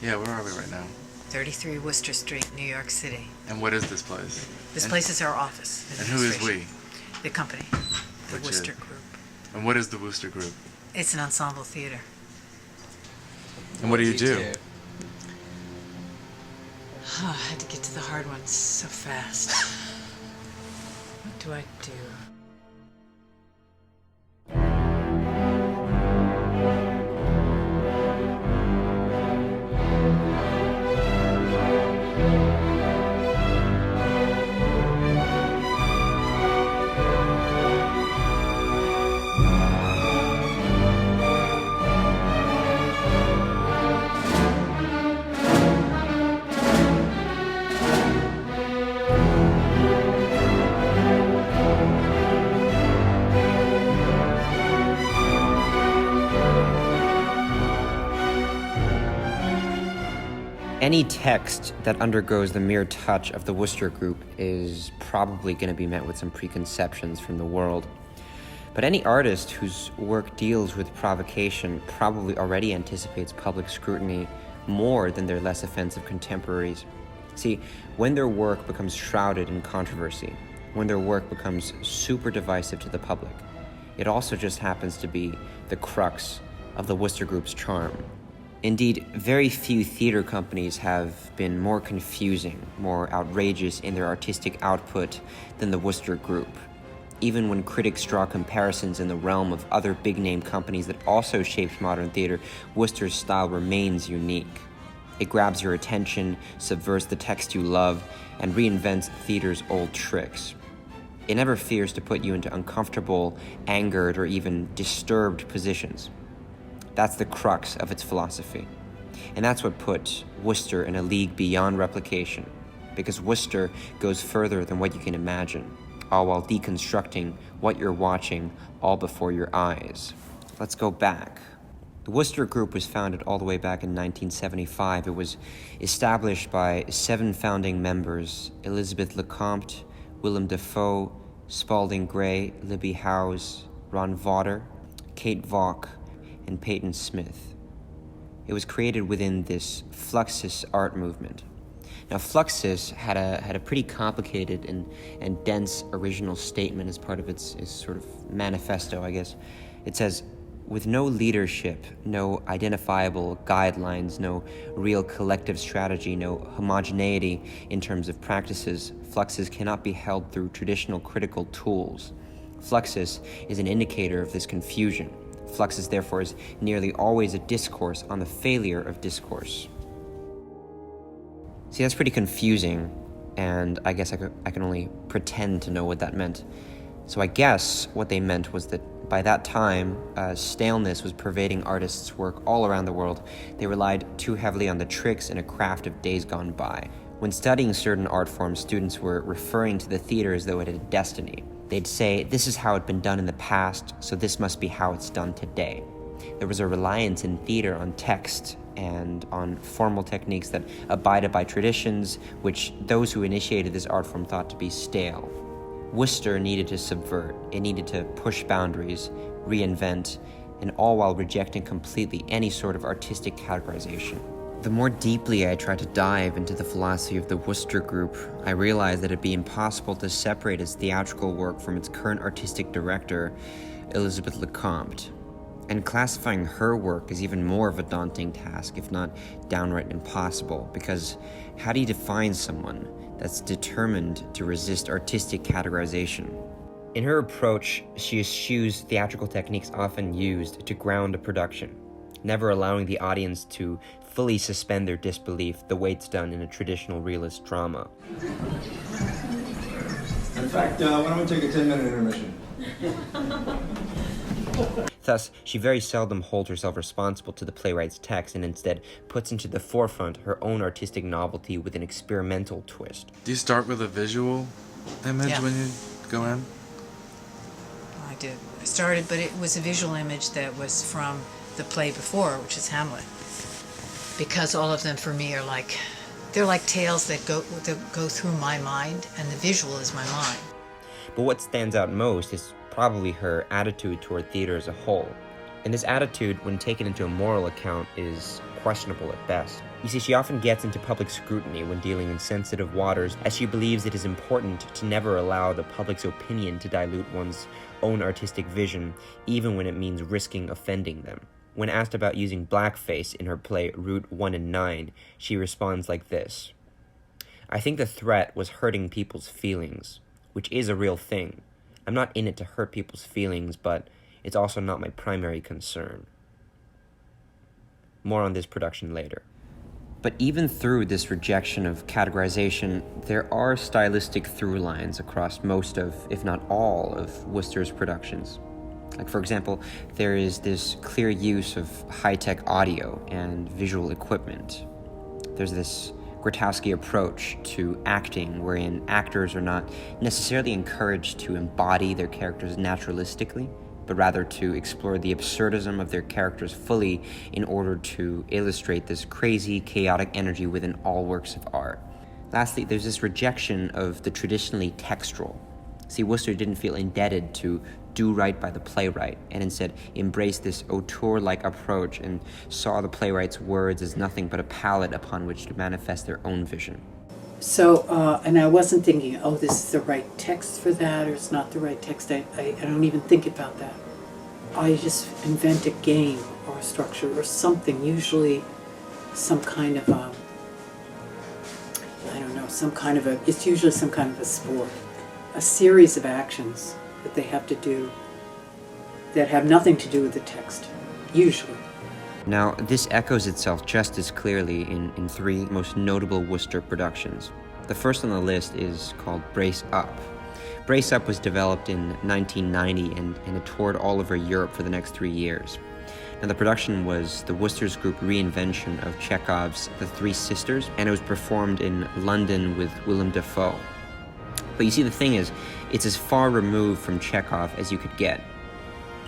Yeah, where are we right now? 33 Wooster Street, New York City. And what is this place? This place is our office. And who is we? The company, the Wooster Group. And what is the Wooster Group? It's an ensemble theater. And what do you do? Oh, I had to get to the hard ones so fast. What do I do? Any text that undergoes the mere touch of the Wooster Group is probably going to be met with some preconceptions from the world. But any artist whose work deals with provocation probably already anticipates public scrutiny more than their less offensive contemporaries. See, when their work becomes shrouded in controversy, when their work becomes super divisive to the public, it also just happens to be the crux of the Wooster Group's charm. Indeed, very few theater companies have been more confusing, more outrageous in their artistic output than the Wooster Group. Even when critics draw comparisons in the realm of other big-name companies that also shaped modern theater, Wooster's style remains unique. It grabs your attention, subverts the text you love, and reinvents theater's old tricks. It never fears to put you into uncomfortable, angered, or even disturbed positions. That's the crux of its philosophy. And that's what put Wooster in a league beyond replication, because Wooster goes further than what you can imagine, all while deconstructing what you're watching all before your eyes. Let's go back. The Wooster Group was founded all the way back in 1975. It was established by 7 founding members: Elizabeth LeCompte, Willem Dafoe, Spalding Gray, Libby Howes, Ron Vaughter, Kate Vaughn, and Peyton Smith. It was created within this Fluxus art movement. Now, Fluxus had a pretty complicated and dense original statement as part of its sort of manifesto, I guess. It says, with no leadership, no identifiable guidelines, no real collective strategy, no homogeneity in terms of practices, Fluxus cannot be held through traditional critical tools. Fluxus is an indicator of this confusion. Fluxus, therefore, is nearly always a discourse on the failure of discourse. See, that's pretty confusing, and I guess I can only pretend to know what that meant. So I guess what they meant was that by that time, staleness was pervading artists' work all around the world. They relied too heavily on the tricks and a craft of days gone by. When studying certain art forms, students were referring to the theater as though it had a destiny. They'd say, this is how it'd been done in the past, so this must be how it's done today. There was a reliance in theater on text and on formal techniques that abided by traditions, which those who initiated this art form thought to be stale. Wooster needed to subvert, it needed to push boundaries, reinvent, and all while rejecting completely any sort of artistic categorization. The more deeply I tried to dive into the philosophy of the Wooster Group, I realized that it'd be impossible to separate its theatrical work from its current artistic director, Elizabeth LeCompte. And classifying her work is even more of a daunting task, if not downright impossible, because how do you define someone that's determined to resist artistic categorization? In her approach, she eschews theatrical techniques often used to ground a production, never allowing the audience to fully suspend their disbelief the way it's done in a traditional realist drama. In fact, why don't we take a 10-minute intermission? Thus, she very seldom holds herself responsible to the playwright's text and instead puts into the forefront her own artistic novelty with an experimental twist. Do you start with a visual image when you go in? I did. I started, but it was a visual image that was from the play before, which is Hamlet. Because all of them for me are they're like tales that go through my mind, and the visual is my mind. But what stands out most is probably her attitude toward theater as a whole. And this attitude, when taken into a moral account, is questionable at best. You see, she often gets into public scrutiny when dealing in sensitive waters, as she believes it is important to never allow the public's opinion to dilute one's own artistic vision, even when it means risking offending them. When asked about using blackface in her play Route 1 and 9, she responds like this: "I think the threat was hurting people's feelings, which is a real thing. I'm not in it to hurt people's feelings, but it's also not my primary concern." More on this production later. But even through this rejection of categorization, there are stylistic through lines across most of, if not all, of Wooster's productions. Like, for example, there is this clear use of high-tech audio and visual equipment. There's this Grotowski approach to acting, wherein actors are not necessarily encouraged to embody their characters naturalistically, but rather to explore the absurdism of their characters fully in order to illustrate this crazy, chaotic energy within all works of art. Lastly, there's this rejection of the traditionally textual. See, Wooster didn't feel indebted to do right by the playwright, and instead embraced this auteur-like approach and saw the playwright's words as nothing but a palette upon which to manifest their own vision. So, and I wasn't thinking, oh, this is the right text for that, or it's not the right text. I don't even think about that. I just invent a game or a structure or something, usually some kind of a, I don't know, it's usually some kind of a sport. A series of actions that they have to do that have nothing to do with the text, usually. Now, this echoes itself just as clearly in three most notable Wooster productions. The first on the list is called Brace Up. Brace Up was developed in 1990 and it toured all over Europe for the next 3 years. Now, the production was the Wooster Group reinvention of Chekhov's The Three Sisters, and it was performed in London with Willem Dafoe. But you see, the thing is, it's as far removed from Chekhov as you could get.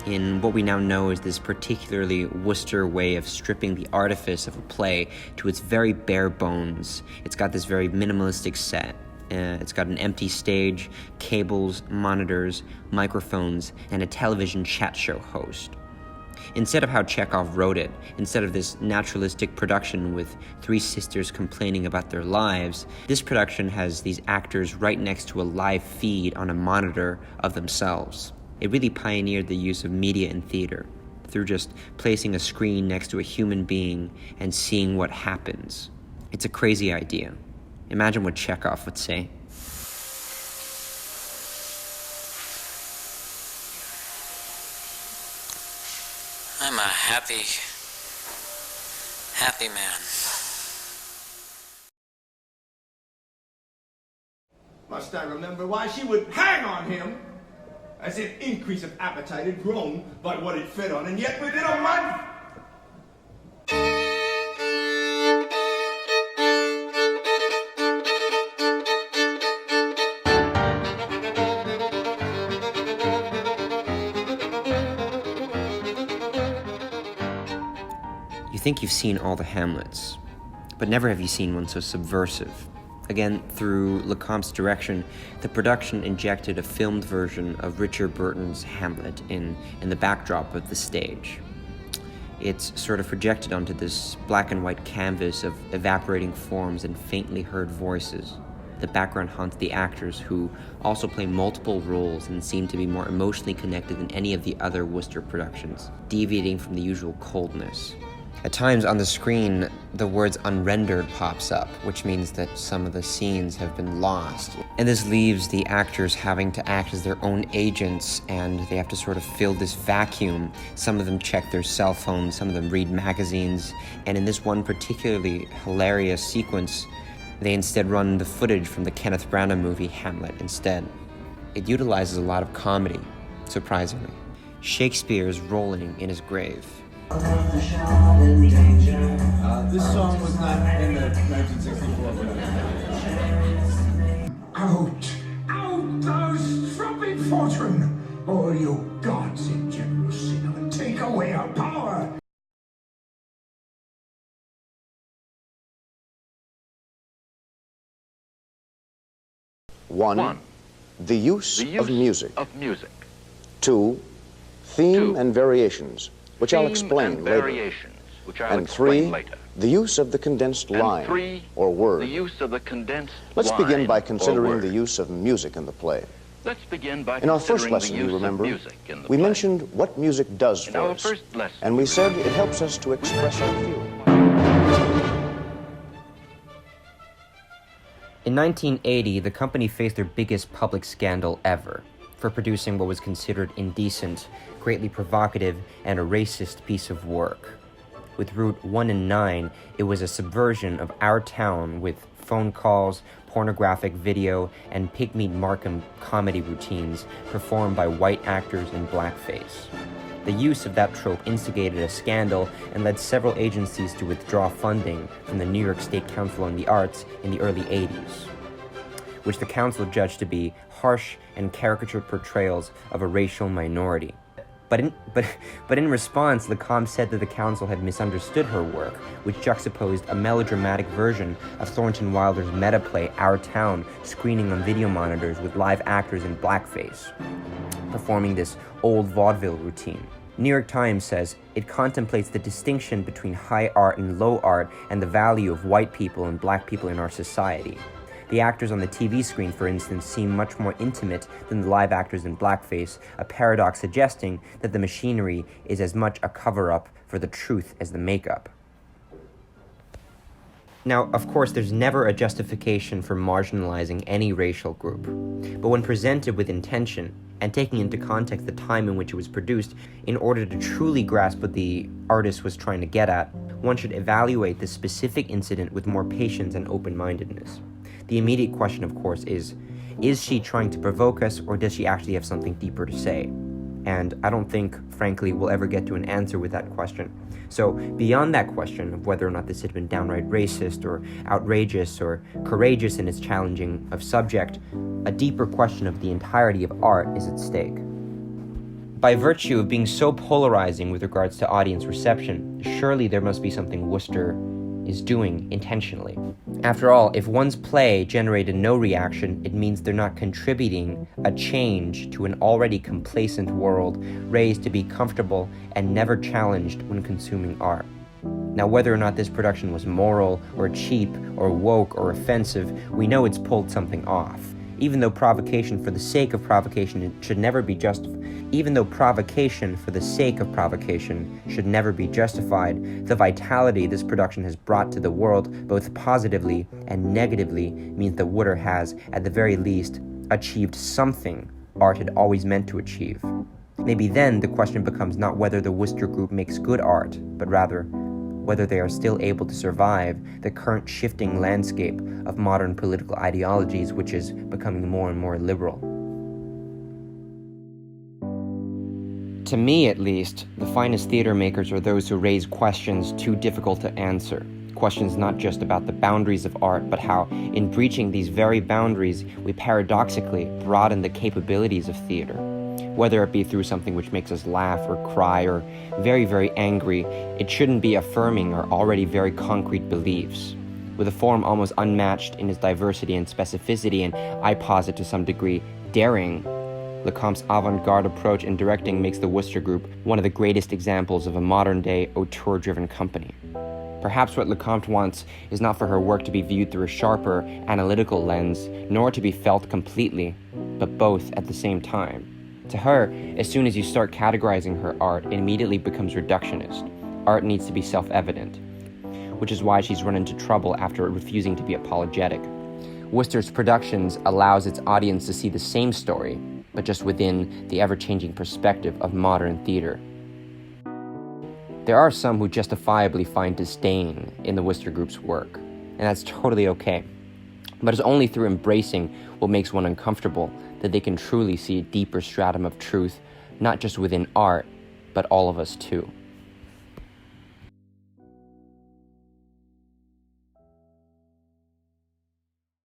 In what we now know is this particularly Wooster way of stripping the artifice of a play to its very bare bones. It's got this very minimalistic set. It's got an empty stage, cables, monitors, microphones, and a television chat show host. Instead of how Chekhov wrote it, instead of this naturalistic production with three sisters complaining about their lives, this production has these actors right next to a live feed on a monitor of themselves. It really pioneered the use of media in theater, through just placing a screen next to a human being and seeing what happens. It's a crazy idea. Imagine what Chekhov would say. I'm a happy man. Must I remember why she would hang on him? As if increase of appetite had grown by what it fed on, and yet within a month... You think you've seen all the Hamlets, but never have you seen one so subversive. Again, through Lecomte's direction, the production injected a filmed version of Richard Burton's Hamlet in the backdrop of the stage. It's sort of projected onto this black and white canvas of evaporating forms and faintly heard voices. The background haunts the actors, who also play multiple roles and seem to be more emotionally connected than any of the other Wooster productions, deviating from the usual coldness. At times on the screen, the words unrendered pops up, which means that some of the scenes have been lost. And this leaves the actors having to act as their own agents, and they have to sort of fill this vacuum. Some of them check their cell phones, some of them read magazines, and in this one particularly hilarious sequence, they instead run the footage from the Kenneth Branagh movie Hamlet instead. It utilizes a lot of comedy, surprisingly. Shakespeare is rolling in his grave. This song was not in the 1964 Out! Out, thou strumpet fortune! All you gods in general sin, take away our power! One, the use of music. 2, theme and variations, which I'll explain later. which I'll And explain 3, later. the use of the condensed And line 3, or word. the use of the condensed Let's begin line by or considering word. the use of music in the play. Let's begin by In our first considering lesson, the you use remember, of music in the we play. mentioned what music does In for our us. first lesson, And we said it helps us to express our feelings. In 1980, the company faced their biggest public scandal ever for producing what was considered indecent, greatly provocative, and a racist piece of work. With Route 1 and 9, it was a subversion of our town with phone calls, pornographic video, and Pigmeat Markham comedy routines performed by white actors in blackface. The use of that trope instigated a scandal and led several agencies to withdraw funding from the New York State Council on the Arts in the early 80s, which the council judged to be harsh and caricatured portrayals of a racial minority. But in response, Lacombe said that the council had misunderstood her work, which juxtaposed a melodramatic version of Thornton Wilder's meta-play Our Town screening on video monitors with live actors in blackface, performing this old vaudeville routine. New York Times says it contemplates the distinction between high art and low art and the value of white people and black people in our society. The actors on the TV screen, for instance, seem much more intimate than the live actors in blackface, a paradox suggesting that the machinery is as much a cover-up for the truth as the makeup. Now, of course, there's never a justification for marginalizing any racial group, but when presented with intention, and taking into context the time in which it was produced, in order to truly grasp what the artist was trying to get at, one should evaluate the specific incident with more patience and open-mindedness. The immediate question, of course, is she trying to provoke us, or does she actually have something deeper to say? And I don't think, frankly, we'll ever get to an answer with that question. So, beyond that question of whether or not this had been downright racist, or outrageous, or courageous in its challenging of subject, a deeper question of the entirety of art is at stake. By virtue of being so polarizing with regards to audience reception, surely there must be something Wooster is doing intentionally. After all, if one's play generated no reaction, it means they're not contributing a change to an already complacent world raised to be comfortable and never challenged when consuming art. Now, whether or not this production was moral, or cheap, or woke, or offensive, we know it's pulled something off. Even though provocation for the sake of provocation should never be justified, the vitality this production has brought to the world, both positively and negatively, means that Wooster has, at the very least, achieved something art had always meant to achieve. Maybe then the question becomes not whether the Wooster Group makes good art, but rather whether they are still able to survive the current shifting landscape of modern political ideologies, which is becoming more and more liberal. To me, at least, the finest theater makers are those who raise questions too difficult to answer. Questions not just about the boundaries of art, but how, in breaching these very boundaries, we paradoxically broaden the capabilities of theater. Whether it be through something which makes us laugh or cry or very, very angry, it shouldn't be affirming our already very concrete beliefs. With a form almost unmatched in its diversity and specificity, and I posit to some degree, daring, Lacombe's avant-garde approach in directing makes the Wooster Group one of the greatest examples of a modern-day auteur-driven company. Perhaps what Lacombe wants is not for her work to be viewed through a sharper, analytical lens, nor to be felt completely, but both at the same time. To her, as soon as you start categorizing her art, it immediately becomes reductionist. Art needs to be self-evident, which is why she's run into trouble after refusing to be apologetic. Wooster's Productions allows its audience to see the same story, but just within the ever-changing perspective of modern theater. There are some who justifiably find disdain in the Wooster Group's work, and that's totally okay. But it's only through embracing what makes one uncomfortable that they can truly see a deeper stratum of truth, not just within art, but all of us too.